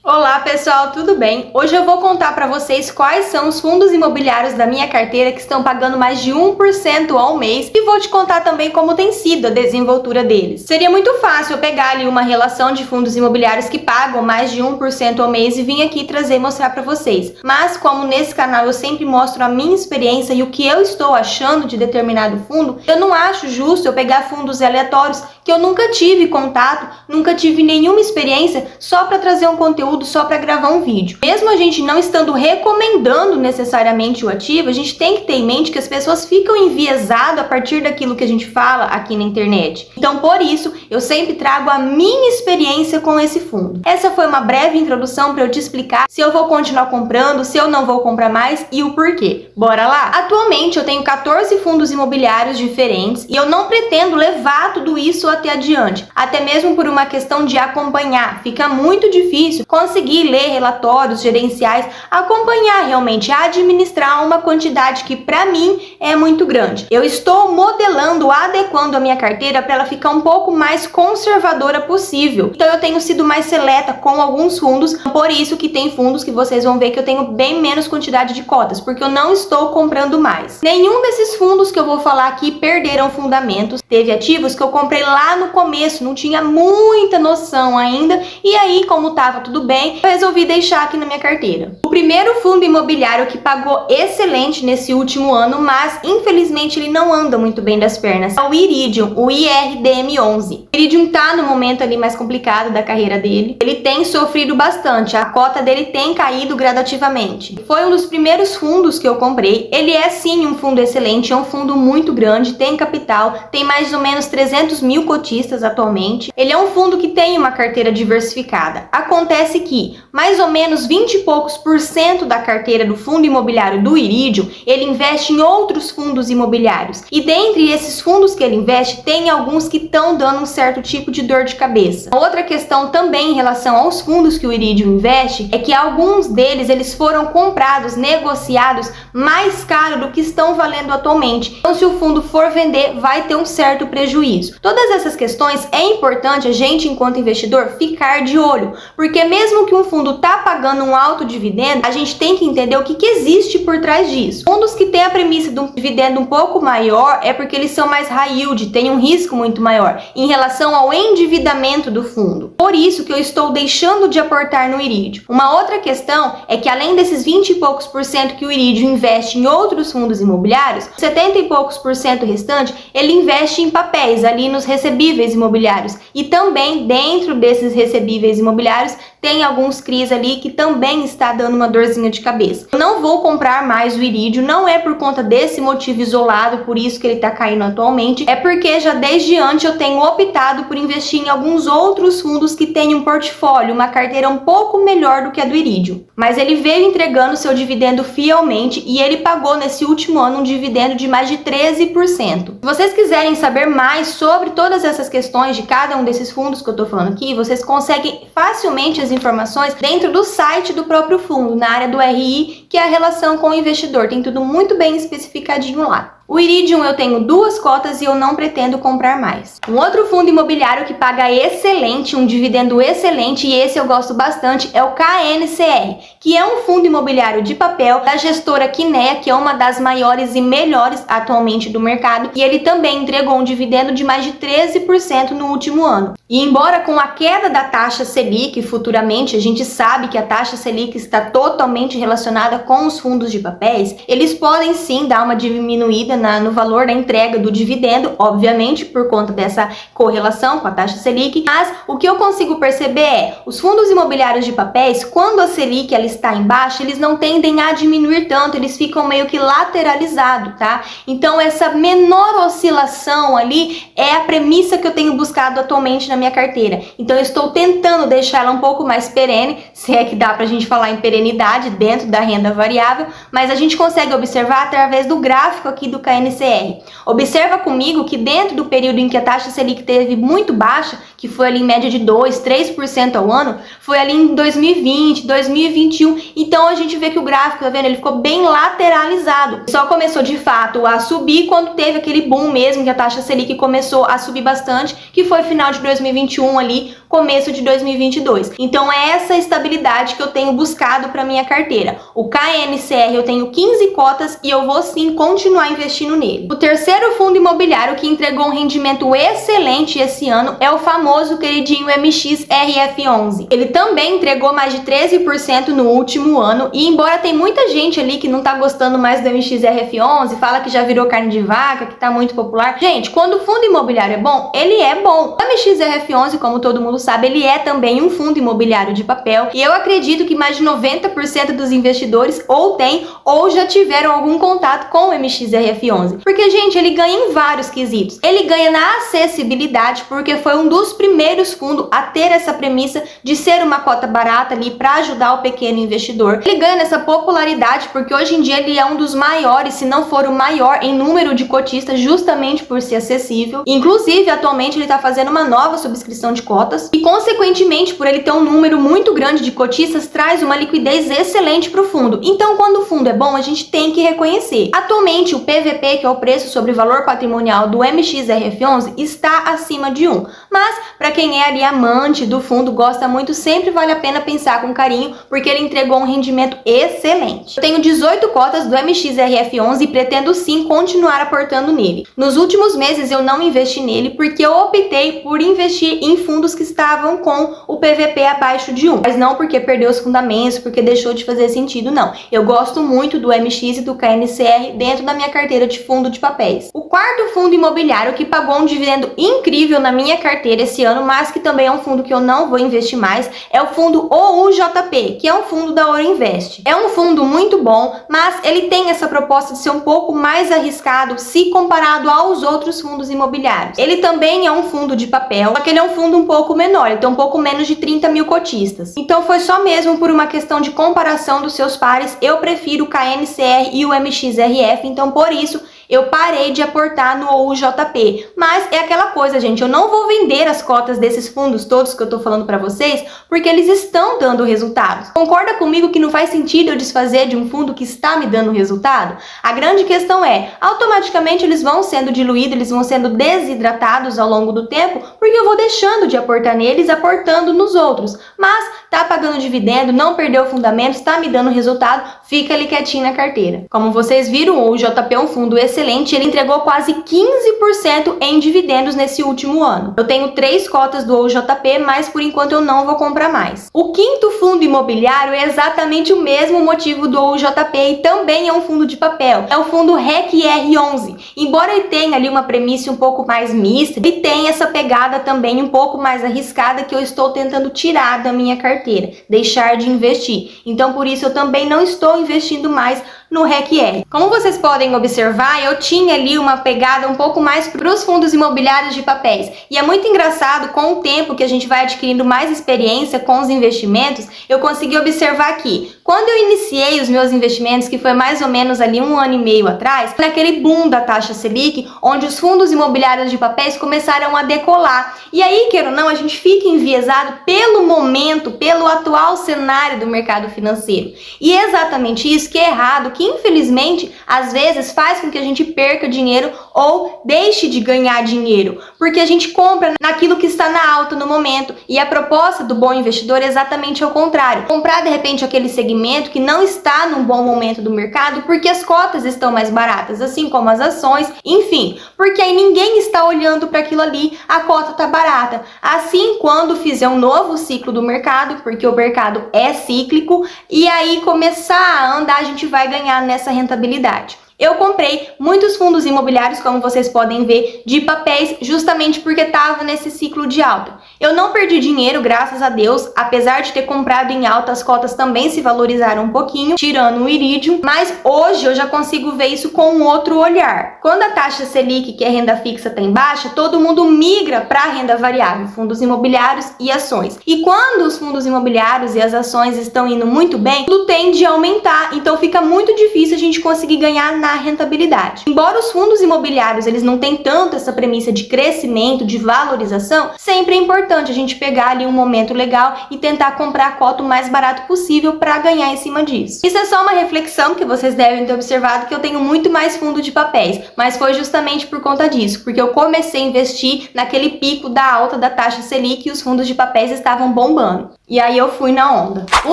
Olá pessoal, tudo bem? Hoje eu vou contar para vocês quais são os fundos imobiliários da minha carteira que estão pagando mais de 1% ao mês e vou te contar também como tem sido a desenvoltura deles. Seria muito fácil eu pegar ali uma relação de fundos imobiliários que pagam mais de 1% ao mês e vir aqui trazer e mostrar para vocês. Mas como nesse canal eu sempre mostro a minha experiência e o que eu estou achando de determinado fundo, eu não acho justo eu pegar fundos aleatórios que eu nunca tive contato, nunca tive nenhuma experiência só para trazer um conteúdo, só para gravar um vídeo. Mesmo a gente não estando recomendando necessariamente o ativo, a gente tem que ter em mente que as pessoas ficam enviesadas a partir daquilo que a gente fala aqui na internet. Então, por isso, eu sempre trago a minha experiência com esse fundo. Essa foi uma breve introdução para eu te explicar se eu vou continuar comprando, se eu não vou comprar mais e o porquê. Bora lá? Atualmente, eu tenho 14 fundos imobiliários diferentes e eu não pretendo levar tudo isso até adiante, até mesmo por uma questão de acompanhar. Fica muito difícil conseguir ler relatórios gerenciais, acompanhar realmente, administrar uma quantidade que para mim é muito grande. Eu estou modelando, adequando a minha carteira para ela ficar um pouco mais conservadora possível. Então eu tenho sido mais seleta com alguns fundos, por isso que tem fundos que vocês vão ver que eu tenho bem menos quantidade de cotas, porque eu não estou comprando mais. Nenhum desses fundos que eu vou falar aqui perderam fundamentos. Teve ativos que eu comprei lá no começo, não tinha muita noção ainda, e aí, como tava tudo bem, eu resolvi deixar aqui na minha carteira. O primeiro fundo imobiliário que pagou excelente nesse último ano, mas infelizmente ele não anda muito bem das pernas, é o Iridium, o IRDM11. O Iridium tá no momento ali mais complicado da carreira dele. Ele tem sofrido bastante, a cota dele tem caído gradativamente. Foi um dos primeiros fundos que eu comprei. Ele é sim um fundo excelente, é um fundo muito grande, tem capital, tem mais ou menos 300 mil cotistas atualmente. Ele é um fundo que tem uma carteira diversificada. Acontece que mais ou menos 20 e poucos por cento da carteira do fundo imobiliário do Iridium, ele investe em outros fundos imobiliários. E dentre esses fundos que ele investe, tem alguns que estão dando um certo tipo de dor de cabeça. Outra questão também em relação aos fundos que o Iridium investe é que alguns deles eles foram comprados, negociados mais caro do que estão valendo atualmente. Então, se o fundo for vender, vai ter um certo prejuízo. Todas essas questões é importante a gente, enquanto investidor, ficar de olho, porque mesmo que um fundo tá pagando um alto dividendo, a gente tem que entender o que existe por trás disso. Fundos que têm a premissa de um dividendo um pouco maior é porque eles são mais high yield, têm um risco muito maior em relação ao endividamento do fundo. Por isso que eu estou deixando de aportar no Iridium. Uma outra questão é que além desses 20 e poucos por cento que o Iridium investe em outros fundos imobiliários, 70 e poucos por cento restante, ele investe em papéis, ali nos recebíveis imobiliários. E também dentro desses recebíveis imobiliários tem alguns CRIs ali que também está dando uma dorzinha de cabeça. Eu não vou comprar mais o Iridium, não é por conta desse motivo isolado, por isso que ele está caindo atualmente, é porque já desde antes eu tenho optado por investir em alguns outros fundos que têm um portfólio, uma carteira um pouco melhor do que a do Iridium. Mas ele veio entregando seu dividendo fielmente e ele pagou nesse último ano um dividendo de mais de 13%. Se vocês quiserem saber mais sobre todas essas questões de cada um desses fundos que eu estou falando aqui, vocês conseguem facilmente as informações dentro do site do próprio fundo, na área do RI, que é a relação com o investidor. Tem tudo muito bem especificadinho lá. O Iridium eu tenho 2 cotas e eu não pretendo comprar mais. Um outro fundo imobiliário que paga excelente, um dividendo excelente, e esse eu gosto bastante, é o KNCR, que é um fundo imobiliário de papel da gestora Kinea, que é uma das maiores e melhores atualmente do mercado, e ele também entregou um dividendo de mais de 13% no último ano. E embora com a queda da taxa Selic, futuramente a gente sabe que a taxa Selic está totalmente relacionada com os fundos de papéis, eles podem sim dar uma diminuída no valor da entrega do dividendo, obviamente por conta dessa correlação com a taxa Selic, mas o que eu consigo perceber é, os fundos imobiliários de papéis, quando a Selic ela está em baixa, eles não tendem a diminuir tanto, eles ficam meio que lateralizados, tá? Então essa menor oscilação ali é a premissa que eu tenho buscado atualmente na minha carteira. Então eu estou tentando deixar ela um pouco mais perene, se é que dá pra gente falar em perenidade dentro da renda variável, mas a gente consegue observar através do gráfico aqui do KNCR. Observa comigo que dentro do período em que a taxa Selic teve muito baixa, que foi ali em média de 2, 3% ao ano, foi ali em 2020, 2021. Então a gente vê que o gráfico, tá vendo? Ele ficou bem lateralizado. Só começou de fato a subir quando teve aquele boom mesmo, que a taxa Selic começou a subir bastante, que foi final de 2021 ali, começo de 2022. Então é essa estabilidade que eu tenho buscado para minha carteira. O KNCR eu tenho 15 cotas e eu vou sim continuar investindo nele. O terceiro fundo imobiliário que entregou um rendimento excelente esse ano é o famoso queridinho MXRF11. Ele também entregou mais de 13% no último ano e embora tem muita gente ali que não tá gostando mais do MXRF11, fala que já virou carne de vaca, que tá muito popular. Gente, quando o fundo imobiliário é bom, ele é bom. O MXRF11, como todo mundo sabe, ele é também um fundo imobiliário de papel e eu acredito que mais de 90% dos investidores ou tem ou já tiveram algum contato com o MXRF11. Porque, gente, ele ganha em vários quesitos. Ele ganha na acessibilidade, porque foi um dos primeiros fundos a ter essa premissa de ser uma cota barata ali para ajudar o pequeno investidor. Ele ganha nessa popularidade, porque hoje em dia ele é um dos maiores, se não for o maior em número de cotistas, justamente por ser acessível. Inclusive, atualmente ele está fazendo uma nova subscrição de cotas e, consequentemente, por ele ter um número muito grande de cotistas, traz uma liquidez excelente para o fundo. Então, quando o fundo é bom, a gente tem que reconhecer. Atualmente, o PVP, que é o preço sobre valor patrimonial do MXRF11, está acima de 1. Mas, para quem é ali amante do fundo, gosta muito, sempre vale a pena pensar com carinho, porque ele entregou um rendimento excelente. Eu tenho 18 cotas do MXRF11 e pretendo sim continuar aportando nele. Nos últimos meses eu não investi nele porque eu optei por investir em fundos que estavam com o PVP abaixo de 1. Mas não porque perdeu os fundamentos, porque deixou de fazer sentido, não. Eu gosto muito do MX e do KNCR dentro da minha carteira de fundo de papéis. O quarto fundo imobiliário que pagou um dividendo incrível na minha carteira esse ano, mas que também é um fundo que eu não vou investir mais, é o fundo OUJP, que é um fundo da Ouro Invest. É um fundo muito bom, mas ele tem essa proposta de ser um pouco mais arriscado se comparado aos outros fundos imobiliários. Ele também é um fundo de papel, só que ele é um fundo um pouco menor, ele tem um pouco menos de 30 mil cotistas. Então foi só mesmo por uma questão de comparação dos seus pares, eu prefiro o KNCR e o MXRF, então por isso eu parei de aportar no OUJP. Mas é aquela coisa, gente, eu não vou vender as cotas desses fundos todos que eu tô falando pra vocês, porque eles estão dando resultados. Concorda comigo que não faz sentido eu desfazer de um fundo que está me dando resultado? A grande questão é, automaticamente eles vão sendo diluídos, eles vão sendo desidratados ao longo do tempo, porque eu vou deixando de aportar neles, aportando nos outros. Mas tá pagando dividendo, não perdeu fundamentos, tá me dando resultado, fica ali quietinho na carteira. Como vocês viram, o OUJP é um fundo excelente, ele entregou quase 15% em dividendos nesse último ano. Eu tenho 3 cotas do OUJP, mas por enquanto eu não vou comprar mais. O quinto fundo imobiliário é exatamente o mesmo motivo do OUJP e também é um fundo de papel. É o fundo RECR11. Embora ele tenha ali uma premissa um pouco mais mista, ele tem essa pegada também um pouco mais arriscada que eu estou tentando tirar da minha carteira, deixar de investir. Então por isso eu também não estou investindo mais no RECR. Como vocês podem observar, eu tinha ali uma pegada um pouco mais para os fundos imobiliários de papéis. E é muito engraçado, com o tempo que a gente vai adquirindo mais experiência com os investimentos, eu consegui observar que quando eu iniciei os meus investimentos, que foi mais ou menos ali 1 ano e meio atrás, naquele boom da taxa Selic, onde os fundos imobiliários de papéis começaram a decolar. E aí, queira ou não, a gente fica enviesado pelo momento, pelo atual cenário do mercado financeiro. E é exatamente isso que é errado, que infelizmente às vezes faz com que a gente perca dinheiro ou deixe de ganhar dinheiro, porque a gente compra naquilo que está na alta no momento, e a proposta do bom investidor é exatamente ao contrário, comprar de repente aquele segmento que não está num bom momento do mercado porque as cotas estão mais baratas, assim como as ações, enfim, porque aí ninguém está olhando para aquilo ali, a cota está barata. Assim, quando fizer um novo ciclo do mercado, porque o mercado é cíclico, e aí começar a andar, a gente vai ganhar nessa rentabilidade. Eu comprei muitos fundos imobiliários, como vocês podem ver, de papéis, justamente porque estava nesse ciclo de alta. Eu não perdi dinheiro, graças a Deus, apesar de ter comprado em alta, as cotas também se valorizaram um pouquinho, tirando o Iridium, mas hoje eu já consigo ver isso com um outro olhar. Quando a taxa Selic, que é renda fixa, está em baixa, todo mundo migra para a renda variável, fundos imobiliários e ações. E quando os fundos imobiliários e as ações estão indo muito bem, tudo tende a aumentar, então fica muito difícil a gente conseguir ganhar na rentabilidade. Embora os fundos imobiliários eles não tenham tanto essa premissa de crescimento, de valorização, sempre é importante a gente pegar ali um momento legal e tentar comprar a cota o mais barato possível para ganhar em cima disso. Isso é só uma reflexão que vocês devem ter observado que eu tenho muito mais fundo de papéis, mas foi justamente por conta disso, porque eu comecei a investir naquele pico da alta da taxa Selic e os fundos de papéis estavam bombando. E aí eu fui na onda. O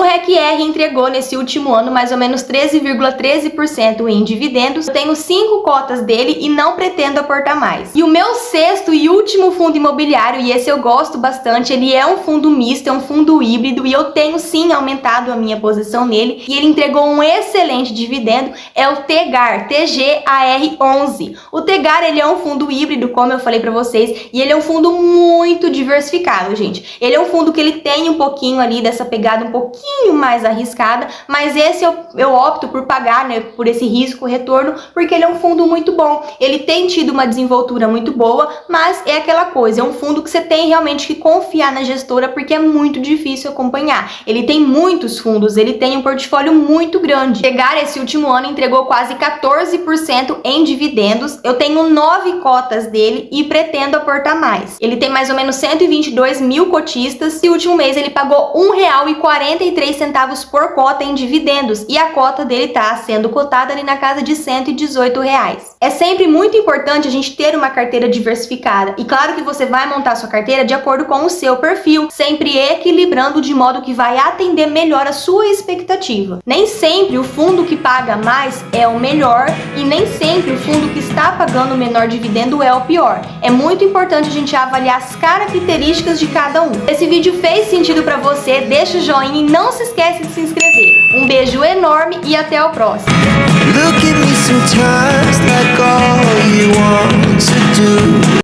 REC-R entregou nesse último ano mais ou menos 13,13% em dividendos. Eu tenho 5 cotas dele e não pretendo aportar mais. E o meu sexto e último fundo imobiliário, e esse eu gosto bastante, ele é um fundo misto, é um fundo híbrido, e eu tenho sim aumentado a minha posição nele, e ele entregou um excelente dividendo, é o TGAR, TGAR11. O TGAR, ele é um fundo híbrido, como eu falei pra vocês, e ele é um fundo muito diversificado, gente. Ele é um fundo que ele tem um pouquinho ali dessa pegada um pouquinho mais arriscada, mas esse eu opto por pagar, né, por esse risco retorno, porque ele é um fundo muito bom. Ele tem tido uma desenvoltura muito boa, mas é aquela coisa, é um fundo que você tem realmente que confiar na gestora, porque é muito difícil acompanhar. Ele tem muitos fundos, ele tem um portfólio muito grande. Pegar esse último ano entregou quase 14% em dividendos. Eu tenho 9 cotas dele e pretendo aportar mais. Ele tem mais ou menos 122 mil cotistas e no último mês ele pagou R$1,43 por cota em dividendos e a cota dele está sendo cotada ali na casa de R$118. É sempre muito importante a gente ter uma carteira diversificada e claro que você vai montar sua carteira de acordo com o seu perfil, sempre equilibrando de modo que vai atender melhor a sua expectativa. Nem sempre o fundo que paga mais é o melhor e nem sempre o fundo que está pagando o menor dividendo é o pior. É muito importante a gente avaliar as características de cada um. Esse vídeo fez sentido para você, deixa o joinha e não se esquece de se inscrever. Um beijo enorme e até o próximo.